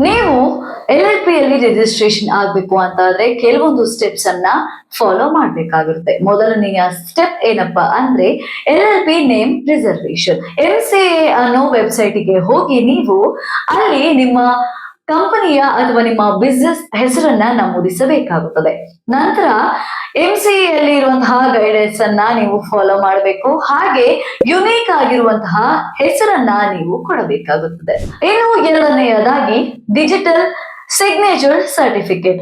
ನೀವು LLP ಅಲ್ಲಿ registration ಆಗ್ಬೇಕು ಅಂತಾದ್ರೆ ಕೆಲವೊಂದು ಸ್ಟೆಪ್ಸ್ ಅನ್ನ ಫಾಲೋ ಮಾಡ್ಬೇಕಾಗಿರುತ್ತೆ. ಮೊದಲನೆಯ ಸ್ಟೆಪ್ ಏನಪ್ಪಾ ಅಂದ್ರೆ LLP ನೇಮ್ ರಿಸರ್ವೇಶನ್. MCA ಅನ್ನೋ ವೆಬ್ಸೈಟ್ಗೆ ಹೋಗಿ ನೀವು ಅಲ್ಲಿ ನಿಮ್ಮ ಕಂಪನಿಯ ಅಥವಾ ನಿಮ್ಮ ಬಿಸ್ನೆಸ್ ಹೆಸರನ್ನ ನಮೂದಿಸಬೇಕಾಗುತ್ತದೆ. ನಂತರ MCA ಅಲ್ಲಿ ಇರುವಂತಹ ಗೈಡೆನ್ಸ್ ಅನ್ನ ನೀವು ಫಾಲೋ ಮಾಡಬೇಕು. ಹಾಗೆ ಯುನೀಕ್ ಆಗಿರುವಂತಹ ಹೆಸರನ್ನ ನೀವು ಕೊಡಬೇಕಾಗುತ್ತದೆ. ಇನ್ನು ಎರಡನೆಯದಾಗಿ ಡಿಜಿಟಲ್ ಸಿಗ್ನೇಚರ್ ಸರ್ಟಿಫಿಕೇಟ್.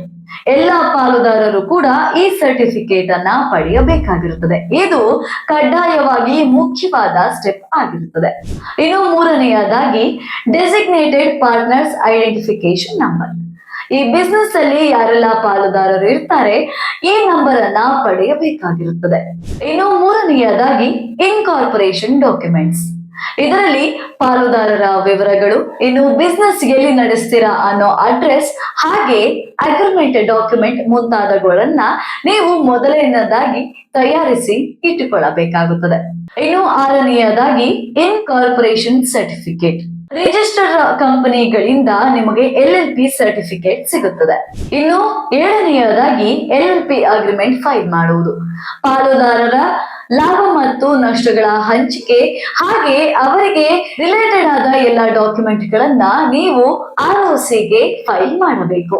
ಎಲ್ಲ ಪಾಲುದಾರರು ಕೂಡ ಈ ಸರ್ಟಿಫಿಕೇಟ್ ಅನ್ನ ಪಡೆಯಬೇಕಾಗಿರುತ್ತದೆ. ಇದು ಕಡ್ಡಾಯವಾಗಿ ಮುಖ್ಯವಾದ ಸ್ಟೆಪ್ ಆಗಿರುತ್ತದೆ. ಇನ್ನು ಮೂರನೆಯದಾಗಿ ಡೆಸಿಗ್ನೇಟೆಡ್ ಪಾರ್ಟ್ನರ್ಸ್ ಐಡೆಂಟಿಫಿಕೇಶನ್ ನಂಬರ್. ಈ ಬಿಸ್ನೆಸ್ ಅಲ್ಲಿ ಯಾರೆಲ್ಲ ಪಾಲುದಾರರು ಇರ್ತಾರೆ ಈ ನಂಬರ್ ಅನ್ನ ಪಡೆಯಬೇಕಾಗಿರುತ್ತದೆ. ಇನ್ನು ಮೂರನೆಯದಾಗಿ ಇನ್ಕಾರ್ಪೊರೇಷನ್ ಡಾಕ್ಯುಮೆಂಟ್ಸ್. ಇದರಲ್ಲಿ ಪಾಲುದಾರರ ವಿವರಗಳು, ಇನ್ನು ಬಿಸ್ನೆಸ್ ಎಲ್ಲಿ ನಡೆಸ್ತೀರಾ ಅನ್ನೋ ಅಡ್ರೆಸ್, ಹಾಗೆ ಅಗ್ರಿಮೆಂಟ್ ಡಾಕ್ಯುಮೆಂಟ್ ಮುಂತಾದವುಗಳನ್ನ ನೀವು ಮೊದಲನೇದಾಗಿ ತಯಾರಿಸಿ ಇಟ್ಟುಕೊಳ್ಳಬೇಕಾಗುತ್ತದೆ. ಇನ್ನು ಆರನೆಯದಾಗಿ ಇನ್ಕಾರ್ಪೊರೇಷನ್ ಸರ್ಟಿಫಿಕೇಟ್. ರಿಜಿಸ್ಟರ್ ಕಂಪನಿಗಳಿಂದ ನಿಮಗೆ LLP ಸರ್ಟಿಫಿಕೇಟ್ ಸಿಗುತ್ತದೆ. ಇನ್ನು ಏಳನೆಯದಾಗಿ LLP ಅಗ್ರಿಮೆಂಟ್ ಫೈಲ್ ಮಾಡುವುದು. ಪಾಲುದಾರರ ಲಾಭ ಮತ್ತು ನಷ್ಟಗಳ ಹಂಚಿಕೆ, ಹಾಗೆ ಅವರಿಗೆ ರಿಲೇಟೆಡ್ ಆದ ಎಲ್ಲ ಡಾಕ್ಯುಮೆಂಟ್ ಗಳನ್ನ ನೀವು ROC ಗೆ ಫೈಲ್ ಮಾಡಬೇಕು.